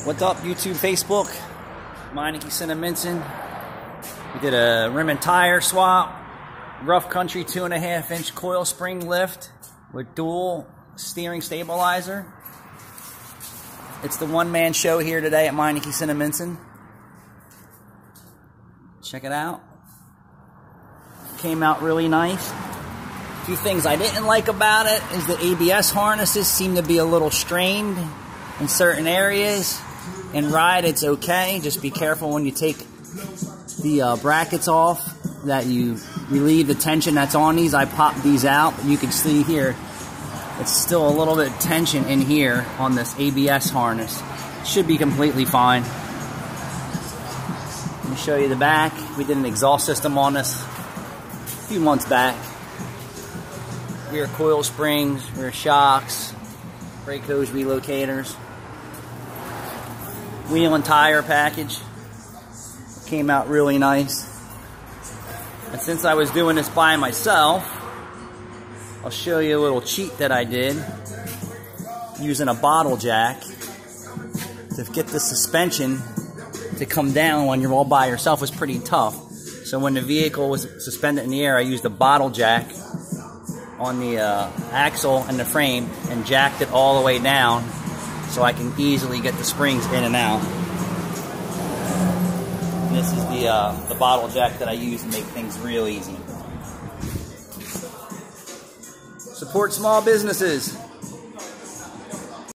What's up, YouTube, Facebook? Meineke, cinnaminson. We did a rim and tire swap. Rough country 2.5-inch coil spring lift with dual steering stabilizer. It's the one-man show here today at Meineke, cinnaminson. Check it out. Came out really nice. A few things I didn't like about it is the ABS harnesses seem to be a little strained in certain areas. In ride, it's okay. Just be careful when you take the brackets off that you relieve the tension that's on these. I popped these out, but you can see here it's still a little bit of tension in here on this ABS harness. Should be completely fine. Let me show you the back. We did an exhaust system on this a few months back. Rear coil springs, rear shocks, brake hose relocators. Wheel and tire package. Came out really nice. And since I was doing this by myself, I'll show you a little cheat that I did using a bottle jack to get the suspension to come down when you're all by yourself was pretty tough. So when the vehicle was suspended in the air, I used a bottle jack on the axle and the frame and jacked it all the way down so I can easily get the springs in and out. And this is the bottle jack that I use to make things real easy. Support small businesses.